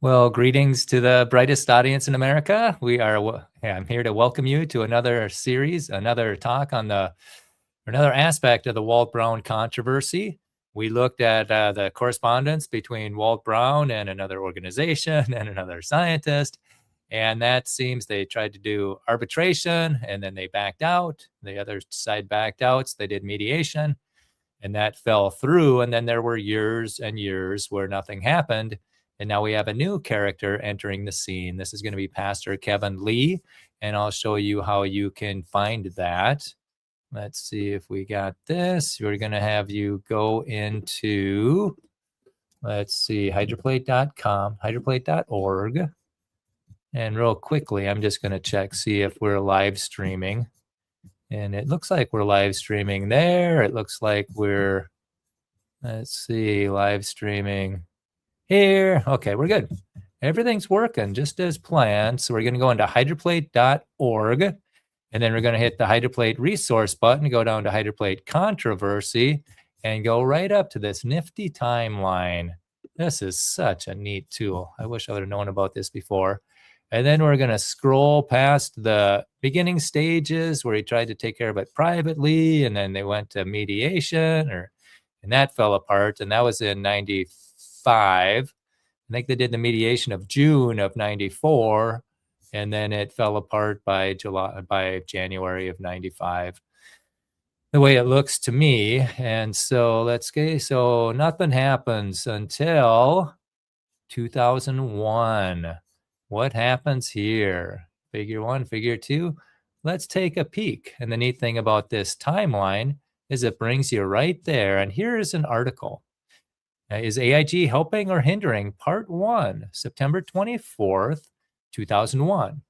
Well, greetings to the brightest audience in America. I'm here to welcome you to another series, another talk on another aspect of the Walt Brown controversy. We looked at the correspondence between Walt Brown and another organization and another scientist. And that seems they tried to do arbitration and then they backed out. The other side backed out. So they did mediation and that fell through. And then there were years and years where nothing happened. And now we have a new character entering the scene. This is going to be Pastor Kevin Lee, and I'll show you how you can find that. Let's see if we got this. We're going to have you go into, let's see, hydroplate.com, hydroplate.org. And real quickly, I'm just going to check, see if we're live streaming. And it looks like we're live streaming there. It looks like we're, let's see, live streaming here. Okay, we're good. Everything's working just as planned. So we're going to go into hydroplate.org, and then we're going to hit the hydroplate resource button, go down to hydroplate controversy, and go right up to this nifty timeline. This is such a neat tool. I wish I would have known about this before. And then we're going to scroll past the beginning stages where he tried to take care of it privately, and then they went to mediation, and that fell apart. And that was in 95. I think they did the mediation of June of 94, and then it fell apart by January of 95. The way it looks to me. And so so nothing happens until 2001. What happens here? Figure 1, figure 2. Let's take a peek. And the neat thing about this timeline is it brings you right there. And here is an article. Is AIG helping or hindering? Part 1, September 24th, 2001.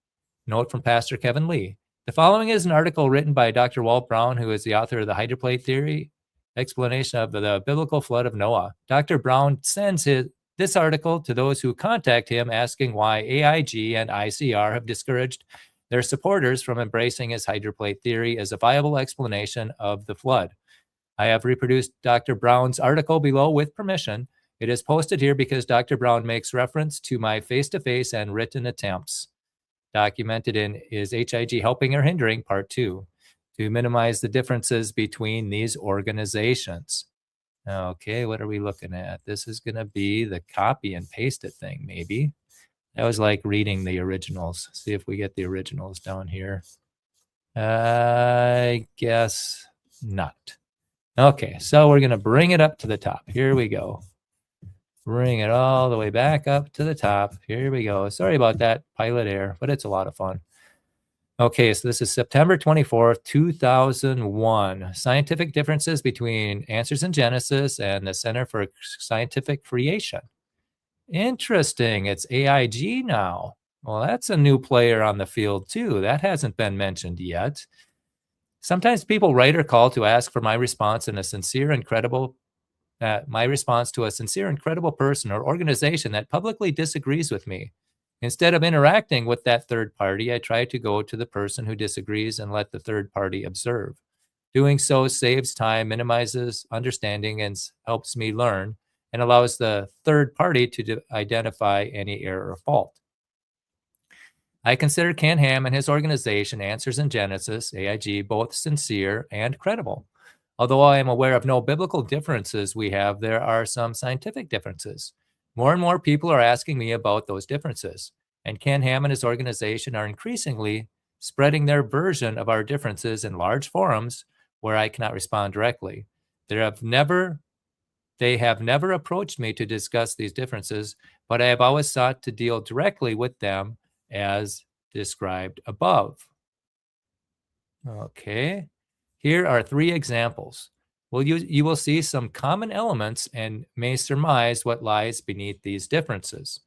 Note from Pastor Kevin Lee. The following is an article written by Dr. Walt Brown, who is the author of the hydroplate theory explanation of the biblical flood of Noah. Dr. Brown sends this article to those who contact him asking why AIG and ICR have discouraged their supporters from embracing his hydroplate theory as a viable explanation of the flood. I have reproduced Dr. Brown's article below with permission. It is posted here because Dr. Brown makes reference to my face-to-face and written attempts. Documented in Is HIG Helping or Hindering? Part 2, to minimize the differences between these organizations. Okay, what are we looking at? This is going to be the copy and paste it thing, maybe. That was like reading the originals. See if we get the originals down here. I guess not. Okay, so we're going to bring it up to the top. Here we go. Bring it all the way back up to the top. Here we go. Sorry about that pilot error, but it's a lot of fun. Okay, so this is September 24th, 2001. Scientific differences between Answers in Genesis and the Center for Scientific Creation. Interesting. It's AIG now. Well, that's a new player on the field, too. That hasn't been mentioned yet. Sometimes people write or call to ask for my response to a sincere and credible person or organization that publicly disagrees with me. Instead of interacting with that third party, I try to go to the person who disagrees and let the third party observe. Doing so saves time, minimizes understanding, and helps me learn, and allows the third party to identify any error or fault. I consider Ken Ham and his organization, Answers in Genesis, AIG, both sincere and credible. Although I am aware of no biblical differences there are some scientific differences. More and more people are asking me about those differences, and Ken Ham and his organization are increasingly spreading their version of our differences in large forums where I cannot respond directly. They have never approached me to discuss these differences, but I have always sought to deal directly with them as described above. Okay, here are 3 examples. Well, you will see some common elements and may surmise what lies beneath these differences.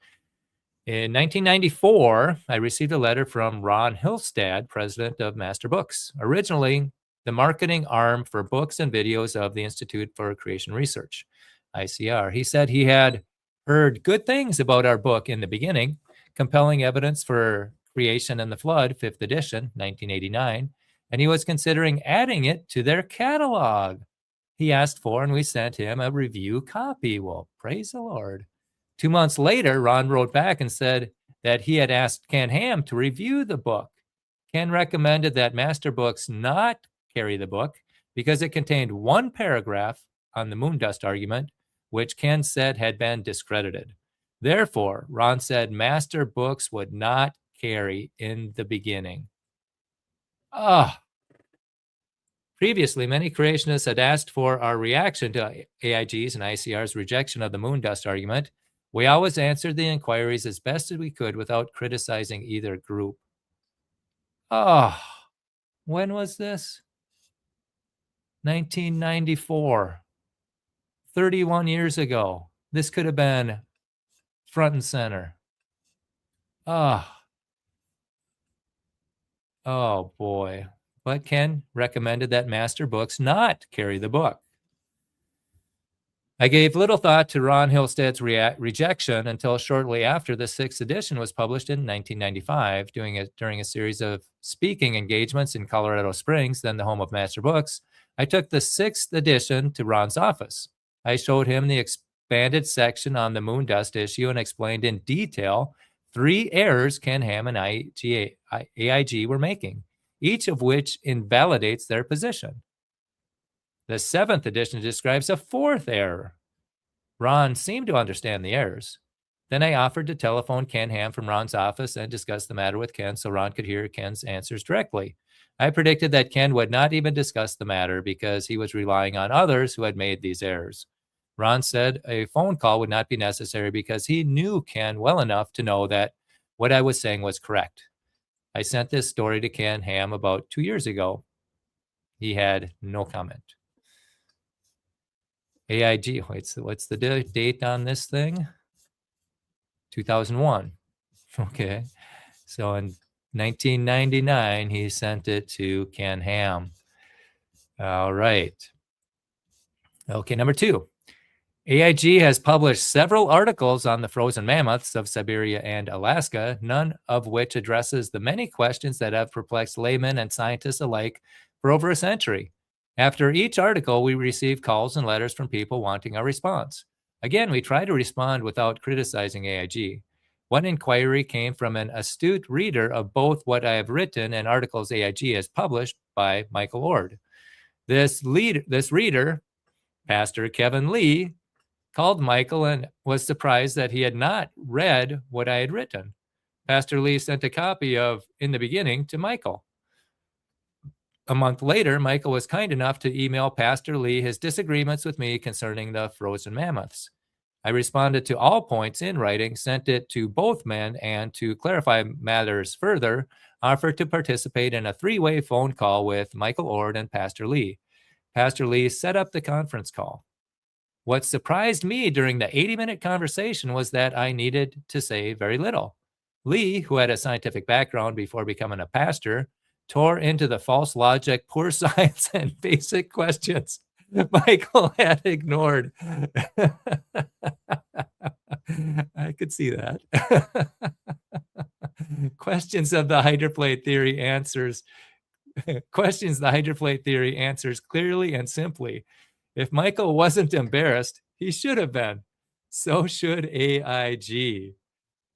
In 1994, I received a letter from Ron Hillstad, president of Master Books, originally the marketing arm for books and videos of the Institute for Creation Research, ICR. He said he had heard good things about our book in the beginning, Compelling Evidence for Creation and the Flood, 5th edition, 1989, and he was considering adding it to their catalog. He asked for, and we sent him a review copy. Well, praise the Lord. 2 months later, Ron wrote back and said that he had asked Ken Ham to review the book. Ken recommended that Master Books not carry the book because it contained one paragraph on the moon dust argument, which Ken said had been discredited. Therefore, Ron said Master Books would not carry in the beginning. Previously, many creationists had asked for our reaction to AIG's and ICR's rejection of the moon dust argument. We always answered the inquiries as best as we could without criticizing either group. When was this? 1994. 31 years ago. This could have been front and center. Oh boy. But Ken recommended that Master Books not carry the book. I gave little thought to Ron Hillstead's rejection until shortly after the 6th edition was published in 1995, during a series of speaking engagements in Colorado Springs, then the home of Master Books. I took the 6th edition to Ron's office. I showed him the expanded section on the moon dust issue and explained in detail 3 errors Ken Ham and AIG were making, each of which invalidates their position. The 7th edition describes a 4th error. Ron seemed to understand the errors. Then I offered to telephone Ken Ham from Ron's office and discuss the matter with Ken so Ron could hear Ken's answers directly. I predicted that Ken would not even discuss the matter because he was relying on others who had made these errors. Ron said a phone call would not be necessary because he knew Ken well enough to know that what I was saying was correct. I sent this story to Ken Ham about 2 years ago. He had no comment. AIG, what's the date on this thing? 2001. Okay. So in 1999, he sent it to Ken Ham. All right. Okay, number 2. AIG has published several articles on the frozen mammoths of Siberia and Alaska, none of which addresses the many questions that have perplexed laymen and scientists alike for over a century. After each article, we receive calls and letters from people wanting a response. Again, we try to respond without criticizing AIG. One inquiry came from an astute reader of both what I have written and articles AIG has published by Michael Ord. This reader, Pastor Kevin Lee, called Michael and was surprised that he had not read what I had written. Pastor Lee sent a copy of In the Beginning to Michael. A month later, Michael was kind enough to email Pastor Lee his disagreements with me concerning the frozen mammoths. I responded to all points in writing, sent it to both men, and to clarify matters further, offered to participate in a 3-way phone call with Michael Ord and Pastor Lee. Pastor Lee set up the conference call. What surprised me during the 80-minute conversation was that I needed to say very little. Lee, who had a scientific background before becoming a pastor, tore into the false logic, poor science, and basic questions Michael had ignored. I could see that. Questions the hydroplate theory answers clearly and simply. If Michael wasn't embarrassed, he should have been. So should AIG.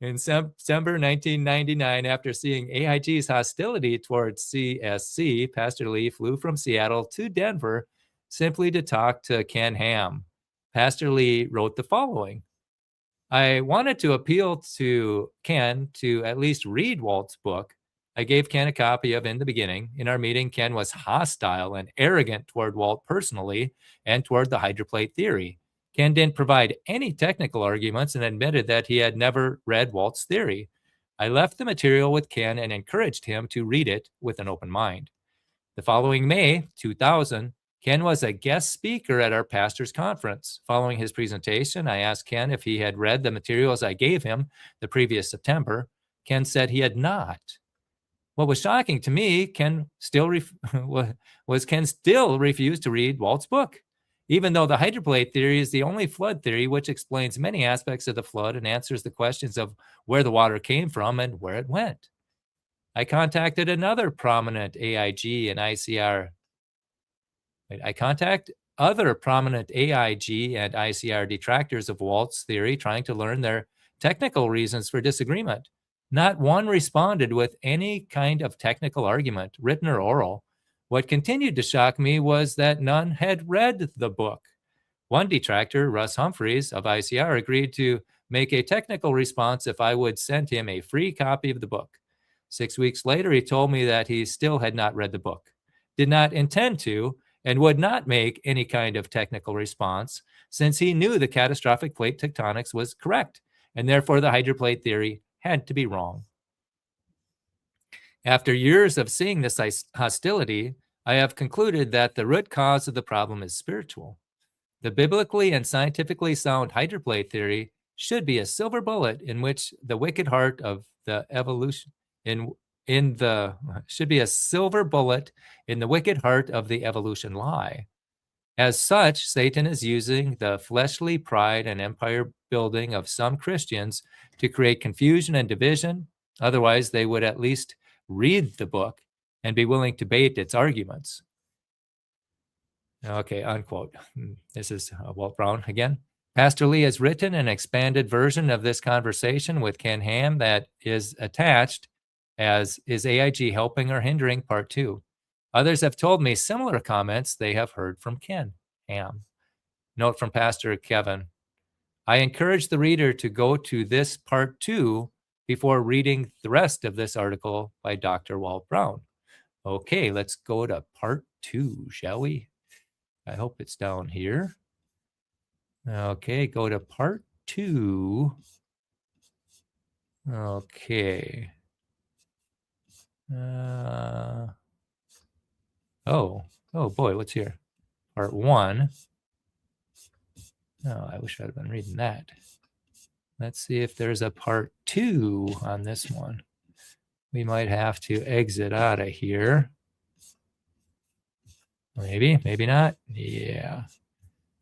In December 1999, after seeing AIG's hostility towards CSC, Pastor Lee flew from Seattle to Denver simply to talk to Ken Ham. Pastor Lee wrote the following. I wanted to appeal to Ken to at least read Walt's book. I gave Ken a copy of In the Beginning. In our meeting, Ken was hostile and arrogant toward Walt personally and toward the hydroplate theory. Ken didn't provide any technical arguments and admitted that he had never read Walt's theory. I left the material with Ken and encouraged him to read it with an open mind. The following May, 2000, Ken was a guest speaker at our pastor's conference. Following his presentation, I asked Ken if he had read the materials I gave him the previous September. Ken said he had not. What was shocking to me, Ken still refused to read Walt's book, even though the hydroplate theory is the only flood theory which explains many aspects of the flood and answers the questions of where the water came from and where it went. I contacted another prominent AIG and ICR. I other prominent AIG and ICR detractors of Walt's theory trying to learn their technical reasons for disagreement. Not one responded with any kind of technical argument, written or oral. What continued to shock me was that none had read the book. One detractor, Russ Humphreys of ICR, agreed to make a technical response if I would send him a free copy of the book. 6 weeks later, he told me that he still had not read the book, did not intend to, and would not make any kind of technical response since he knew the catastrophic plate tectonics was correct, and therefore the hydroplate theory had to be wrong. After years of seeing this hostility, I have concluded that the root cause of the problem is spiritual. The biblically and scientifically sound hydroplate theory should be a silver bullet in which the wicked heart of the evolution should be a silver bullet in the wicked heart of the evolution lie. As such, Satan is using the fleshly pride and empire building of some Christians to create confusion and division. Otherwise, they would at least read the book and be willing to debate its arguments. Okay, unquote. This is Walt Brown again. Pastor Lee has written an expanded version of this conversation with Ken Ham that is attached as Is AIG Helping or Hindering Part 2. Others have told me similar comments they have heard from Ken Ham. Note from Pastor Kevin. I encourage the reader to go to this Part 2 before reading the rest of this article by Dr. Walt Brown. Okay, let's go to Part 2, shall we? I hope it's down here. Okay, go to Part 2. Okay. Oh boy, what's here? Part 1. Oh, I wish I'd have been reading that. Let's see if there's a Part 2 on this one. We might have to exit out of here. Maybe, maybe not. Yeah.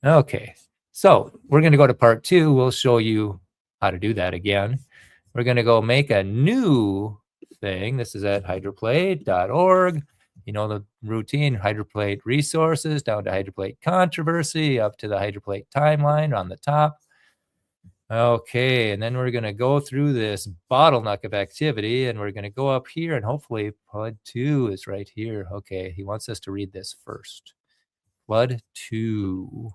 Okay. So we're going to go to Part 2. We'll show you how to do that again. We're going to go make a new thing. This is at hydroplate.org. You know the routine, hydroplate resources, down to hydroplate controversy, up to the hydroplate timeline on the top. Okay, and then we're going to go through this bottleneck of activity, and we're going to go up here, and hopefully Flood 2 is right here. Okay, he wants us to read this first. Flood 2.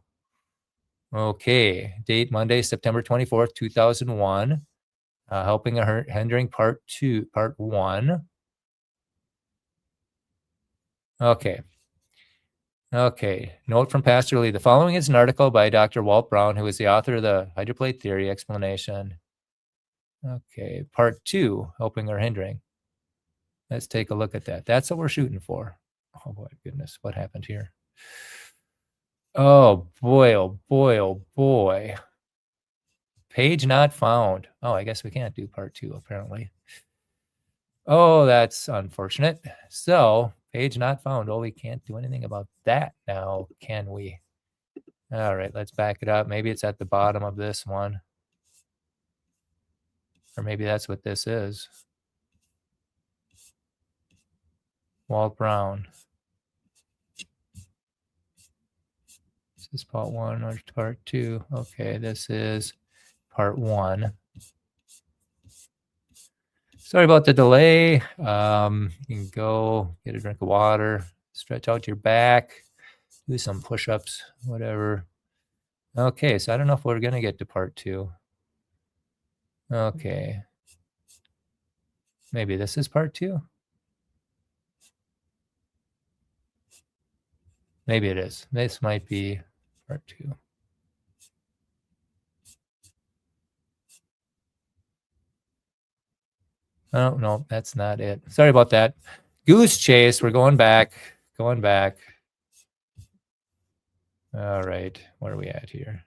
Okay, date Monday, September 24th, 2001. Helping or Hindering Part 1. Okay. Note from Pastor Lee. The following is an article by Dr. Walt Brown, who is the author of the hydroplate theory explanation. Okay, Part 2, Helping or Hindering. Let's take a look at that. That's what we're shooting for. Oh, boy, goodness, what happened here? Oh, boy, oh, boy, oh, boy. Page not found. Oh, I guess we can't do Part 2, apparently. Oh, that's unfortunate. So, page not found. Oh, we can't do anything about that now, can we? All right, let's back it up. Maybe it's at the bottom of this one. Or maybe that's what this is. Walt Brown. This is Part 1 or Part 2. Okay, this is Part 1. Sorry about the delay. You can go get a drink of water, stretch out your back, do some push-ups, whatever. Okay, so I don't know if we're going to get to Part 2. Okay. Maybe this is Part 2? Maybe it is. This might be Part 2. Oh, no, that's not it. Sorry about that. Goose chase. We're going back. All right. Where are we at here?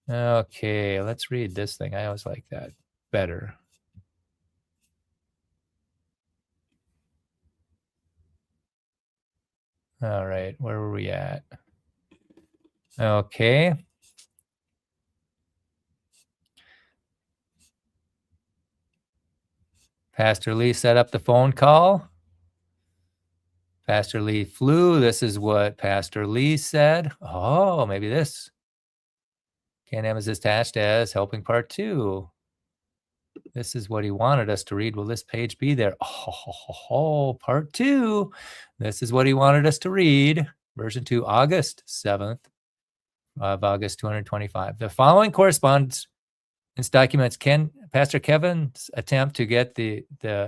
Okay, let's read this thing. I always like that better. All right, where were we at? Okay. Pastor Lee set up the phone call. Pastor Lee flew. This is what Pastor Lee said. Oh, maybe this. Can-Am is attached as helping part 2. This is what he wanted us to read. Will this page be there? Oh, part 2. This is what he wanted us to read. Version 2, August 7th of August 225. The following corresponds documents Pastor Kevin's attempt to get the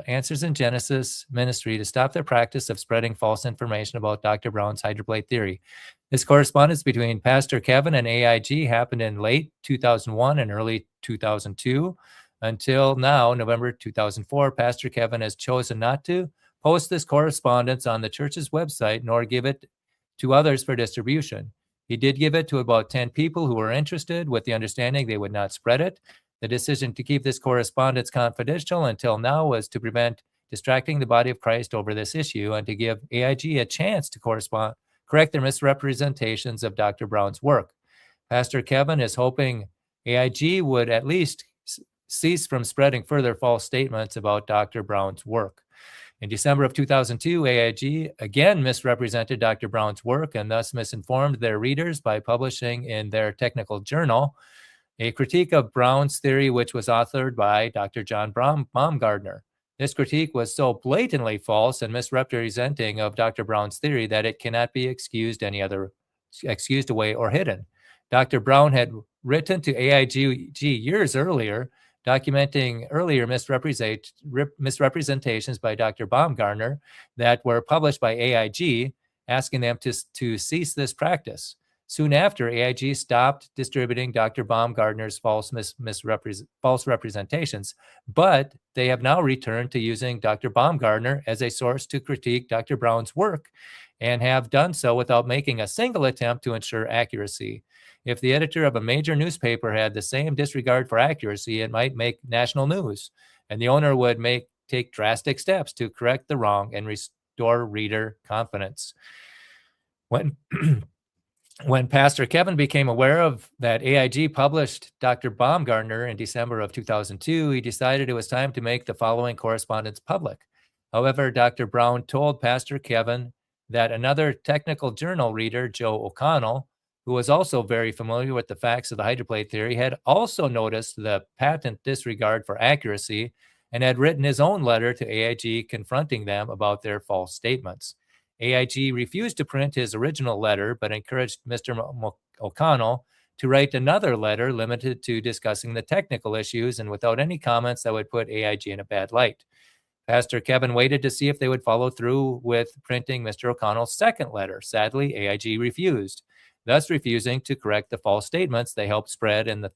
Answers in Genesis ministry to stop their practice of spreading false information about Dr. Brown's hydroplate theory. This correspondence between Pastor Kevin and AIG happened in late 2001 and early 2002. Until now, November 2004, Pastor Kevin has chosen not to post this correspondence on the church's website nor give it to others for distribution. He did give it to about 10 people who were interested with the understanding they would not spread it. The decision to keep this correspondence confidential until now was to prevent distracting the body of Christ over this issue and to give AIG a chance to correct their misrepresentations of Dr. Brown's work. Pastor Kevin is hoping AIG would at least cease from spreading further false statements about Dr. Brown's work. In December of 2002, AIG again misrepresented Dr. Brown's work and thus misinformed their readers by publishing in their technical journal a critique of Brown's theory, which was authored by Dr. John Baumgartner. This critique was so blatantly false and misrepresenting of Dr. Brown's theory that it cannot be excused away or hidden. Dr. Brown had written to AIG years earlier, documenting earlier misrepresentations by Dr. Baumgartner that were published by AIG, asking them to cease this practice. Soon after, AIG stopped distributing Dr. Baumgartner's false representations, but they have now returned to using Dr. Baumgartner as a source to critique Dr. Brown's work and have done so without making a single attempt to ensure accuracy. If the editor of a major newspaper had the same disregard for accuracy, it might make national news, and the owner would take drastic steps to correct the wrong and restore reader confidence. When Pastor Kevin became aware of that AIG published Dr. Baumgartner in December of 2002, he decided it was time to make the following correspondence public. However, Dr. Brown told Pastor Kevin that another technical journal reader, Joe O'Connell, who was also very familiar with the facts of the hydroplate theory, had also noticed the patent disregard for accuracy and had written his own letter to AIG confronting them about their false statements. AIG refused to print his original letter, but encouraged Mr. O'Connell to write another letter limited to discussing the technical issues and without any comments that would put AIG in a bad light. Pastor Kevin waited to see if they would follow through with printing Mr. O'Connell's second letter. Sadly, AIG refused, thus refusing to correct the false statements they helped spread to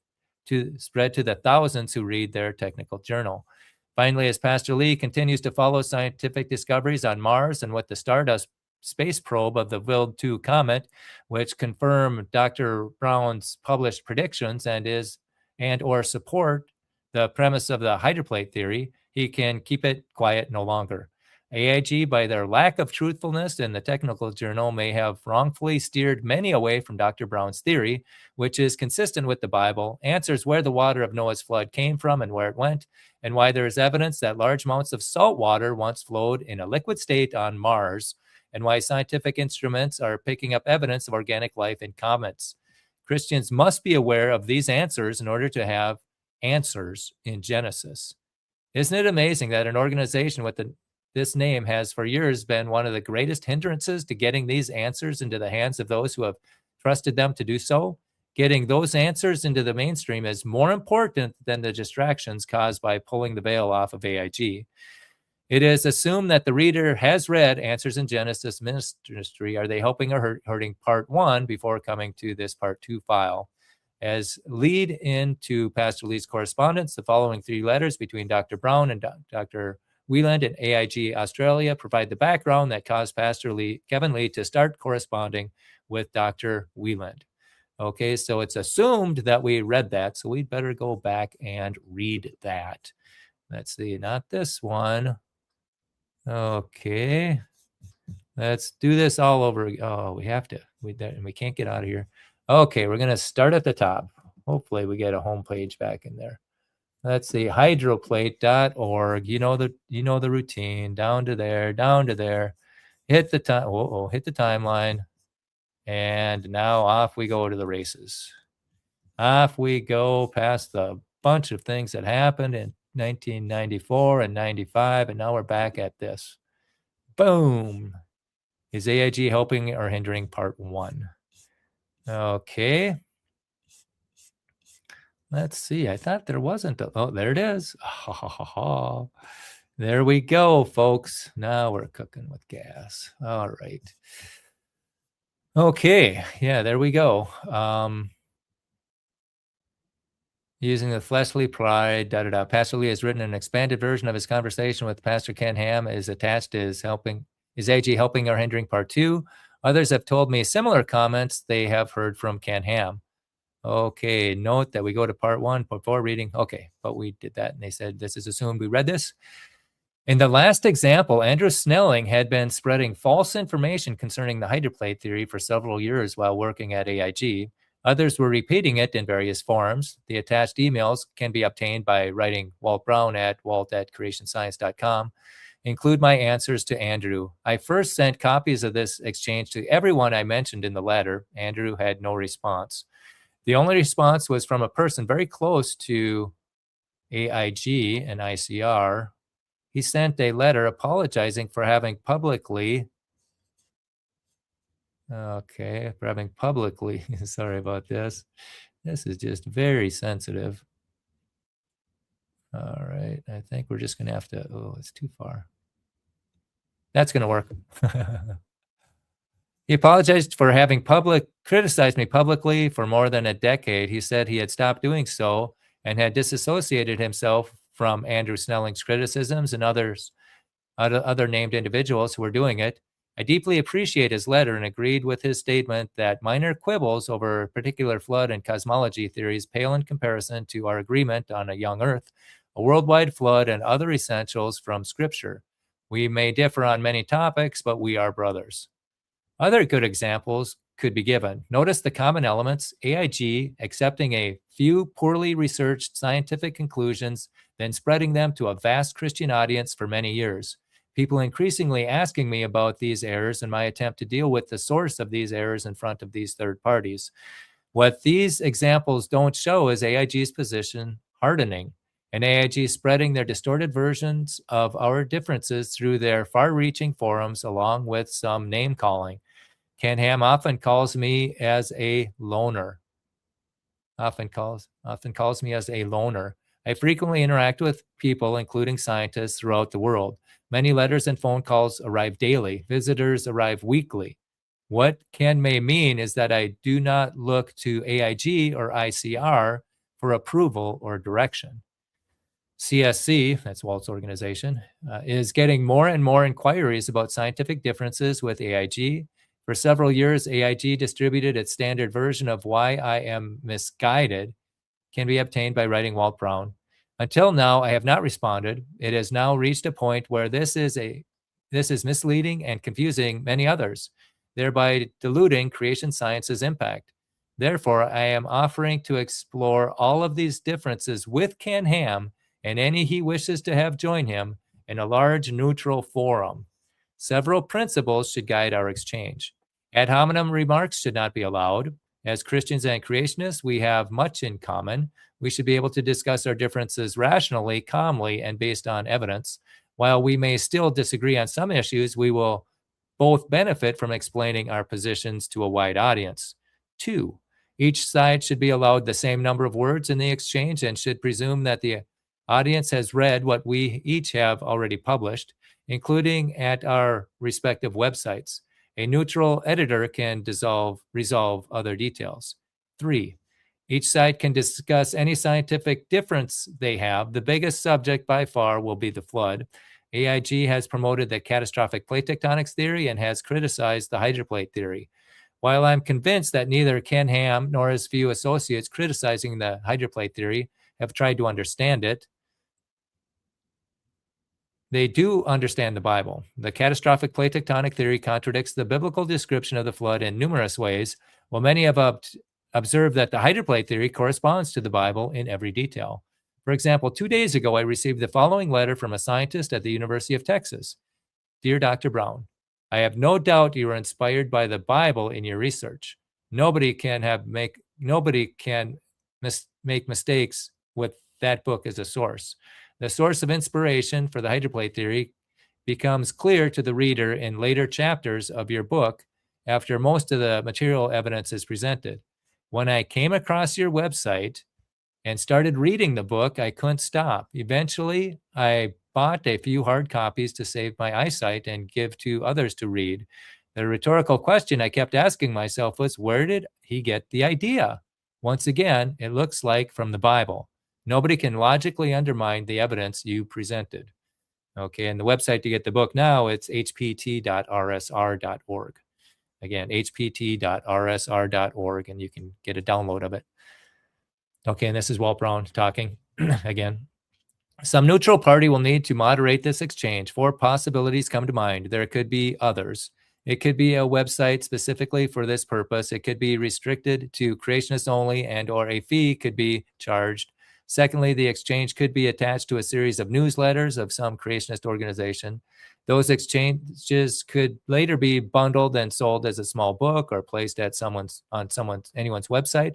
the thousands who read their technical journal. Finally, as Pastor Lee continues to follow scientific discoveries on Mars and with the Stardust space probe of the Wild 2 comet, which confirm Dr. Brown's published predictions and or support the premise of the hydroplate theory, he can keep it quiet no longer. AIG, by their lack of truthfulness in the technical journal, may have wrongfully steered many away from Dr. Brown's theory, which is consistent with the Bible, answers where the water of Noah's flood came from and where it went, and why there is evidence that large amounts of salt water once flowed in a liquid state on Mars, and why scientific instruments are picking up evidence of organic life in comets. Christians must be aware of these answers in order to have answers in Genesis. Isn't it amazing that an organization with this name has for years been one of the greatest hindrances to getting these answers into the hands of those who have trusted them to do so? Getting those answers into the mainstream is more important than the distractions caused by pulling the veil off of AIG. It is assumed that the reader has read Answers in Genesis Ministry. Are they helping or hurting part 1 before coming to this part 2 file? As lead into Pastor Lee's correspondence, the following 3 letters between Dr. Brown and Dr. Wieland and AIG Australia provide the background that caused Pastor Kevin Lee to start corresponding with Dr. Wieland. Okay, so it's assumed that we read that, so we'd better go back and read that. Let's see, not this one. Okay, let's do this all over. Oh, we have to. We can't get out of here. Okay, we're going to start at the top. Hopefully we get a home page back in there. Let's see, hydroplate.org. You know the routine. Down to there, Hit the time. Hit the timeline. And now off we go to the races. Off we go past the bunch of things that happened in 1994 and 95. And now we're back at this. Boom. Is AIG helping or hindering part 1? Okay. Let's see. I thought there wasn't. Oh, there it is. There we go, folks. Now we're cooking with gas. All right. Okay. Yeah, there we go. Using the fleshly pride, Pastor Lee has written an expanded version of his conversation with Pastor Ken Ham is attached is AG helping or hindering part 2. Others have told me similar comments they have heard from Ken Ham. Okay, note that we go to part 1 before reading. Okay, but we did that and they said this is assumed we read this. In the last example, Andrew Snelling had been spreading false information concerning the hydroplate theory for several years while working at AIG. Others were repeating it in various forms. The attached emails can be obtained by writing Walt Brown at walt@creationscience.com. Include my answers to Andrew. I first sent copies of this exchange to everyone I mentioned in the letter. Andrew had no response. The only response was from a person very close to AIG and ICR. He sent a letter apologizing for having publicly, sorry about this. This is just very sensitive. All right, I think we're just going to have to, it's too far. That's going to work. He apologized for having criticized me publicly for more than a decade. He said he had stopped doing so and had disassociated himself from Andrew Snelling's criticisms and other named individuals who were doing it. I deeply appreciate his letter and agreed with his statement that minor quibbles over particular flood and cosmology theories pale in comparison to our agreement on a young Earth, a worldwide flood, and other essentials from Scripture. We may differ on many topics, but we are brothers. Other good examples could be given. Notice the common elements: AIG accepting a few poorly researched scientific conclusions, then spreading them to a vast Christian audience for many years. People increasingly asking me about these errors and my attempt to deal with the source of these errors in front of these third parties. What these examples don't show is AIG's position hardening, and AIG spreading their distorted versions of our differences through their far-reaching forums, along with some name-calling. Ken Ham often calls me as a loner. Often calls me as a loner. I frequently interact with people, including scientists, throughout the world. Many letters and phone calls arrive daily. Visitors arrive weekly. What Ken may mean is that I do not look to AIG or ICR for approval or direction. CSC, that's Walt's organization, is getting more and more inquiries about scientific differences with AIG. For several years, AIG distributed its standard version of Why I Am Misguided, can be obtained by writing Walt Brown. Until now, I have not responded. It has now reached a point where this is misleading and confusing many others, thereby diluting creation science's impact. Therefore, I am offering to explore all of these differences with Ken Ham and any he wishes to have join him in a large neutral forum. Several principles should guide our exchange. Ad hominem remarks should not be allowed. As Christians and creationists, we have much in common. We should be able to discuss our differences rationally, calmly, and based on evidence. While we may still disagree on some issues, we will both benefit from explaining our positions to a wide audience. 2, each side should be allowed the same number of words in the exchange and should presume that the audience has read what we each have already published, including at our respective websites. A neutral editor can resolve other details. 3, each side can discuss any scientific difference they have. The biggest subject by far will be the flood. AIG has promoted the catastrophic plate tectonics theory and has criticized the hydroplate theory. While I'm convinced that neither Ken Ham nor his few associates criticizing the hydroplate theory have tried to understand it, they do understand the Bible. The catastrophic plate tectonic theory contradicts the biblical description of the flood in numerous ways, while many have observed that the hydroplate theory corresponds to the Bible in every detail. For example, 2 days ago, I received the following letter from a scientist at the University of Texas. Dear Dr. Brown, I have no doubt you are inspired by the Bible in your research. Nobody can make mistakes with that book as a source. The source of inspiration for the hydroplate theory becomes clear to the reader in later chapters of your book after most of the material evidence is presented. When I came across your website and started reading the book, I couldn't stop. Eventually, I bought a few hard copies to save my eyesight and give to others to read. The rhetorical question I kept asking myself was, where did he get the idea? Once again, it looks like from the Bible. Nobody can logically undermine the evidence you presented. Okay, and the website to get the book now, it's hpt.rsr.org. Again, hpt.rsr.org, and you can get a download of it. Okay, and this is Walt Brown talking again. Some neutral party will need to moderate this exchange. 4 possibilities come to mind. There could be others. It could be a website specifically for this purpose. It could be restricted to creationists only, and or a fee could be charged. Secondly, the exchange could be attached to a series of newsletters of some creationist organization. Those exchanges could later be bundled and sold as a small book or placed at anyone's website.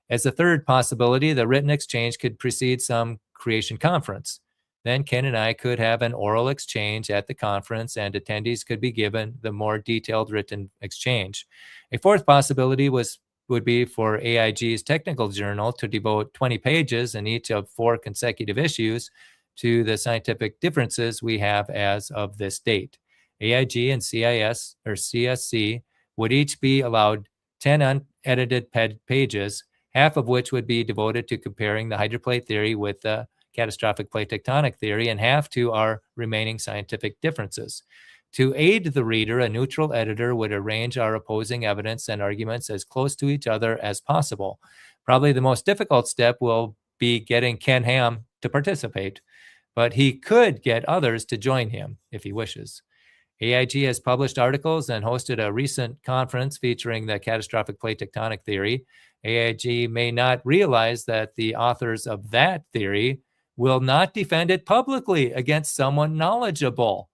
As a third possibility, the written exchange could precede some creation conference. Then Ken and I could have an oral exchange at the conference, and attendees could be given the more detailed written exchange. A fourth possibility would be for AIG's technical journal to devote 20 pages in each of 4 consecutive issues to the scientific differences we have as of this date. AIG and CSC would each be allowed 10 unedited pages, half of which would be devoted to comparing the hydroplate theory with the catastrophic plate tectonic theory, and half to our remaining scientific differences. To aid the reader, a neutral editor would arrange our opposing evidence and arguments as close to each other as possible. Probably the most difficult step will be getting Ken Ham to participate, but he could get others to join him if he wishes. AIG has published articles and hosted a recent conference featuring the catastrophic plate tectonic theory. AIG may not realize that the authors of that theory will not defend it publicly against someone knowledgeable.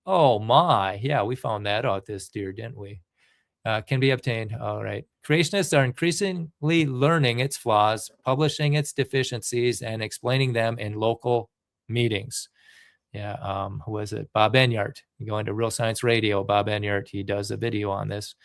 Oh my, yeah, we found that out this year, didn't we? Can be obtained. All right. Creationists are increasingly learning its flaws, publishing its deficiencies, and explaining them in local meetings. Yeah, who was it? Bob Enyart. You go into Real Science Radio, Bob Enyart, he does a video on this.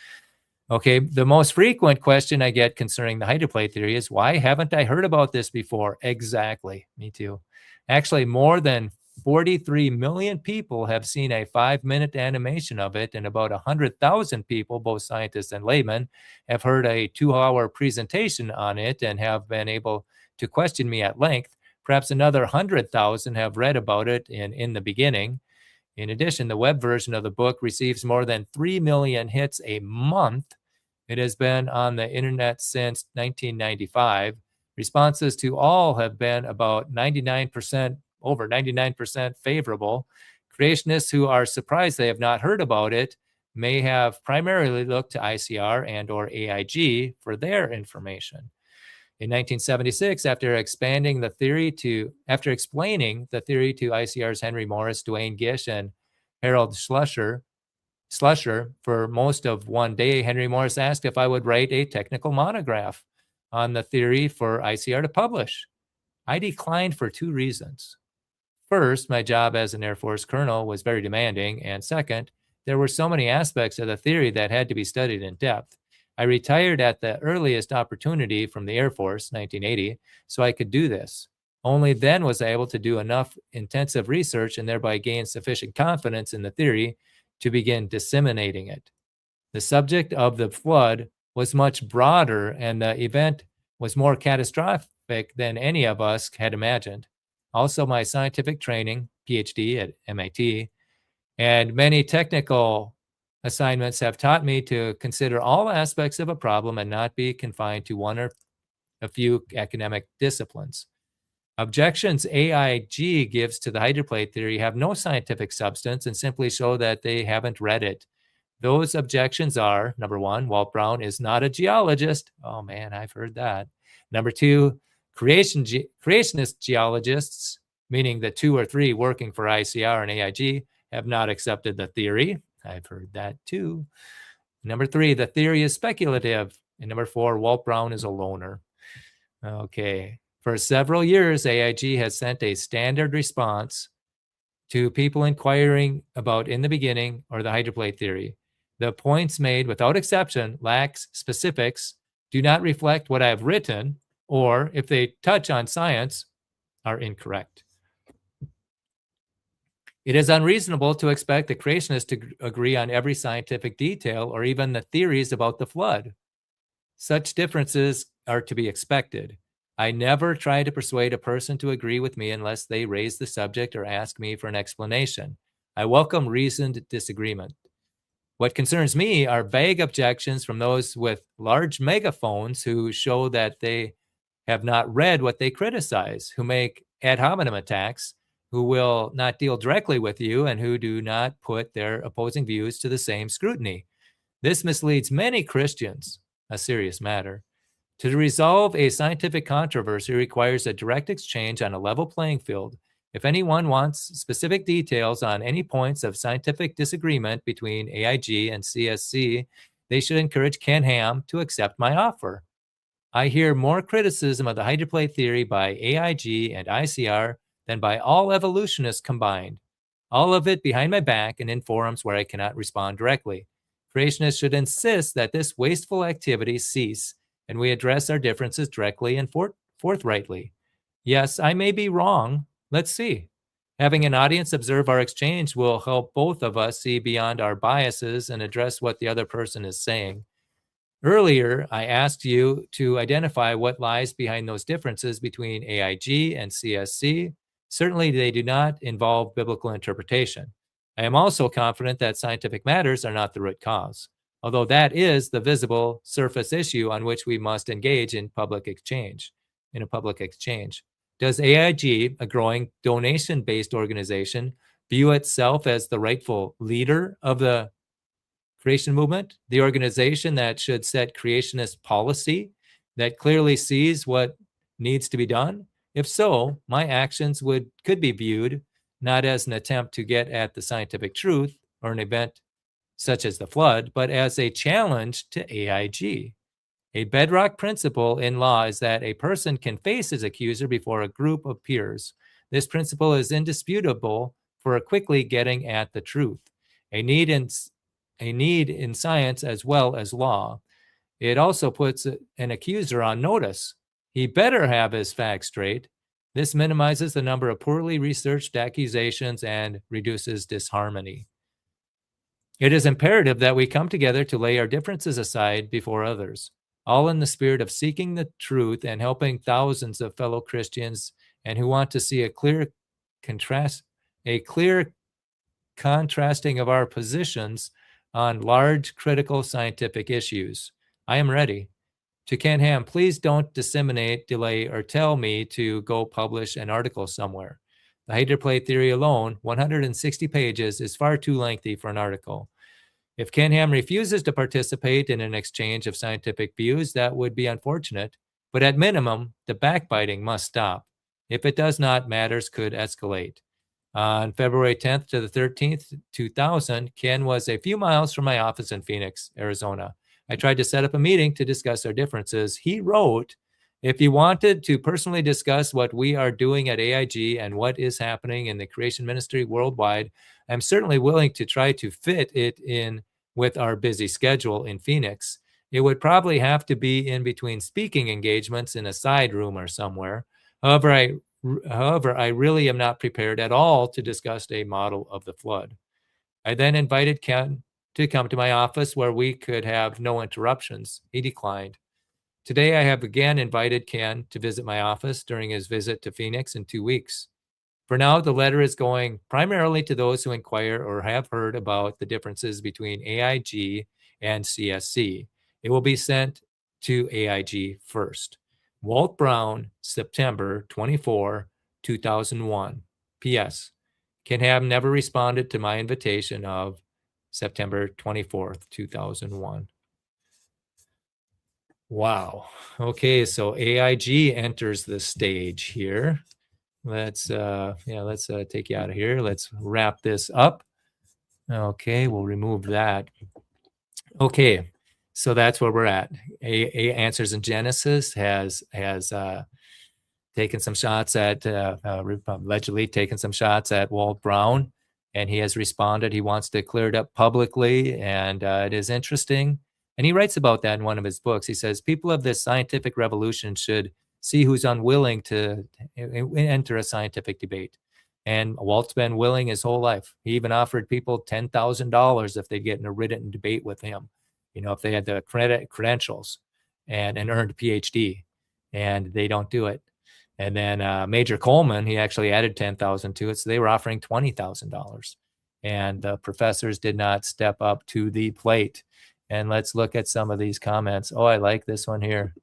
Okay, the most frequent question I get concerning the hydroplate theory is, why haven't I heard about this before? Exactly, me too. Actually, more than 43 million people have seen a 5-minute animation of it, and about 100,000 people, both scientists and laymen, have heard a 2-hour presentation on it and have been able to question me at length. Perhaps another 100,000 have read about it in the beginning. In addition, the web version of the book receives more than 3 million hits a month. It has been on the internet since 1995. Responses to all have been about 99%, over 99% favorable. Creationists who are surprised they have not heard about it may have primarily looked to ICR and or AIG for their information. In 1976, after explaining the theory to ICR's Henry Morris, Duane Gish, and Harold Schlusser for most of one day, Henry Morris asked if I would write a technical monograph on the theory for ICR to publish. I declined for 2 reasons. First, my job as an Air Force colonel was very demanding, and second, there were so many aspects of the theory that had to be studied in depth. I retired at the earliest opportunity from the Air Force, 1980, so I could do this. Only then was I able to do enough intensive research and thereby gain sufficient confidence in the theory to begin disseminating it. The subject of the flood was much broader, and the event was more catastrophic than any of us had imagined. Also, my scientific training, PhD at MIT, and many technical assignments have taught me to consider all aspects of a problem and not be confined to one or a few academic disciplines. Objections AIG gives to the hydroplate theory have no scientific substance and simply show that they haven't read it. Those objections are, number 1, Walt Brown is not a geologist. Oh man, I've heard that. Number 2, creationist geologists, meaning the 2 or 3 working for ICR and AIG, have not accepted the theory. I've heard that too. Number 3, the theory is speculative. And number 4, Walt Brown is a loner. Okay. For several years, AIG has sent a standard response to people inquiring about in the beginning or the hydroplate theory. The points made without exception lacks specifics, do not reflect what I have written, or if they touch on science, are incorrect. It is unreasonable to expect the creationists to agree on every scientific detail or even the theories about the flood. Such differences are to be expected. I never try to persuade a person to agree with me unless they raise the subject or ask me for an explanation. I welcome reasoned disagreement. What concerns me are vague objections from those with large megaphones who show that they have not read what they criticize, who make ad hominem attacks, who will not deal directly with you, and who do not put their opposing views to the same scrutiny. This misleads many Christians, a serious matter. To resolve a scientific controversy requires a direct exchange on a level playing field. If anyone wants specific details on any points of scientific disagreement between AIG and CSC, they should encourage Ken Ham to accept my offer. I hear more criticism of the hydroplate theory by AIG and ICR than by all evolutionists combined. All of it behind my back and in forums where I cannot respond directly. Creationists should insist that this wasteful activity cease and we address our differences directly and forthrightly. Yes, I may be wrong. Let's see. Having an audience observe our exchange will help both of us see beyond our biases and address what the other person is saying. Earlier, I asked you to identify what lies behind those differences between AIG and CSC. Certainly, they do not involve biblical interpretation. I am also confident that scientific matters are not the root cause, although that is the visible surface issue on which we must engage in a public exchange. Does AIG, a growing donation-based organization, view itself as the rightful leader of the creation movement, the organization that should set creationist policy that clearly sees what needs to be done? If so, my actions could be viewed not as an attempt to get at the scientific truth or an event such as the flood, but as a challenge to AIG. A bedrock principle in law is that a person can face his accuser before a group of peers. This principle is indisputable for quickly getting at the truth, a need in science as well as law. It also puts an accuser on notice. He better have his facts straight. This minimizes the number of poorly researched accusations and reduces disharmony. It is imperative that we come together to lay our differences aside before others, all in the spirit of seeking the truth and helping thousands of fellow Christians and who want to see a clear contrasting of our positions on large critical scientific issues. I am ready. To Ken Ham, please don't disseminate, delay, or tell me to go publish an article somewhere. The hydroplate theory alone, 160 pages, is far too lengthy for an article. If Ken Ham refuses to participate in an exchange of scientific views, that would be unfortunate, but at minimum, the backbiting must stop. If it does not, matters could escalate. On February 10th to the 13th, 2000, Ken was a few miles from my office in Phoenix, Arizona. I tried to set up a meeting to discuss our differences. He wrote, if you wanted to personally discuss what we are doing at AIG and what is happening in the creation ministry worldwide, I'm certainly willing to try to fit it in with our busy schedule in Phoenix. It would probably have to be in between speaking engagements in a side room or somewhere. However, I really am not prepared at all to discuss a model of the flood. I then invited Ken to come to my office where we could have no interruptions. He declined. Today, I have again invited Ken to visit my office during his visit to Phoenix in 2 weeks. For now, the letter is going primarily to those who inquire or have heard about the differences between AIG and CSC. It will be sent to AIG first. Walt Brown, September 24, 2001. P.S. Ken Ham never responded to my invitation of September 24th, 2001. Wow. Okay, so AIG enters the stage here. Let's take you out of here. Let's wrap this up. Okay, we'll remove that. Okay, so that's where we're at. A Answers in Genesis has taken some shots at allegedly taken some shots at Walt Brown, and he has responded. He wants to clear it up publicly, and it is interesting. And he writes about that in one of his books. He says people of this scientific revolution should see who's unwilling to enter a scientific debate. And Walt's been willing his whole life. He even offered people $10,000 if they'd get in a written debate with him. You know, if they had the credentials and an earned PhD, and they don't do it. And then Major Coleman, he actually added 10,000 to it, so they were offering $20,000, and the professors did not step up to the plate. And let's look at some of these comments. Oh, I like this one here.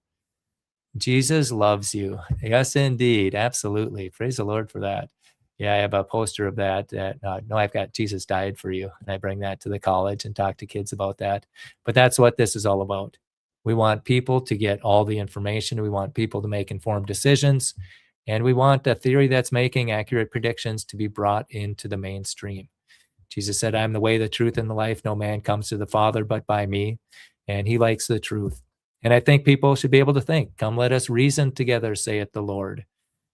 Jesus loves you. Yes, indeed. Absolutely. Praise the Lord for that. Yeah, I have a poster of that. No, I've got Jesus died for you. And I bring that to the college and talk to kids about that. But that's what this is all about. We want people to get all the information. We want people to make informed decisions. And we want a theory that's making accurate predictions to be brought into the mainstream. Jesus said, I'm the way, the truth, and the life. No man comes to the Father but by me. And he likes the truth. And I think people should be able to think, come, let us reason together, saith the Lord.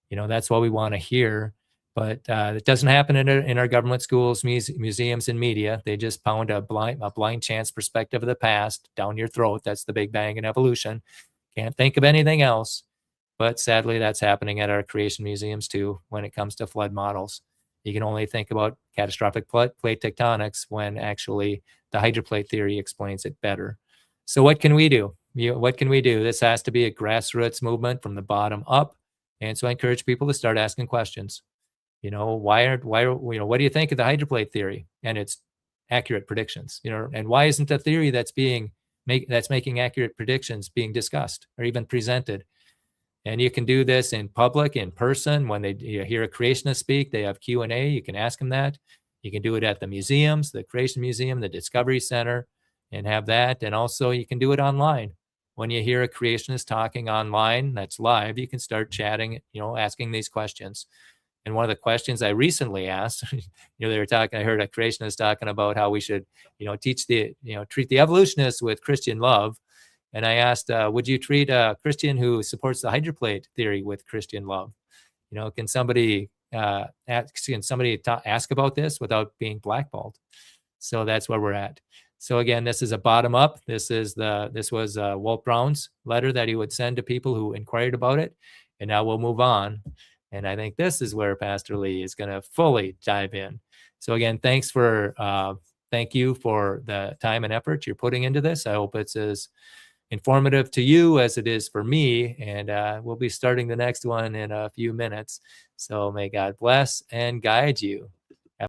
You know, that's what we want to hear. But it doesn't happen in our government schools, museums, and media. They just pound a blind chance perspective of the past down your throat. That's the Big Bang and evolution. Can't think of anything else. But sadly, that's happening at our creation museums too when it comes to flood models. You can only think about catastrophic plate tectonics when actually the hydroplate theory explains it better. So what can we do? What can we do? This has to be a grassroots movement from the bottom up. And so I encourage people to start asking questions. You know, what do you think of the hydroplate theory and its accurate predictions? You know, and why isn't the theory that's making accurate predictions being discussed or even presented? And you can do this in public, in person. When you hear a creationist speak, they have Q&A. You can ask them that. You can do it at the museums, the Creation Museum, the Discovery Center, and have that. And also you can do it online. When you hear a creationist talking online, that's live, you can start chatting, you know, asking these questions. And one of the questions I recently asked, they were talking, I heard a creationist talking about how we should, treat the evolutionists with Christian love. And I asked, would you treat a Christian who supports the hydroplate theory with Christian love? Can somebody ask about this without being blackballed? So that's where we're at. So again, this is a bottom up. This was Walt Brown's letter that he would send to people who inquired about it. And now we'll move on. And I think this is where Pastor Lee is going to fully dive in. So again, thank you for the time and effort you're putting into this. I hope it's as informative to you as it is for me. And we'll be starting the next one in a few minutes. So may God bless and guide you.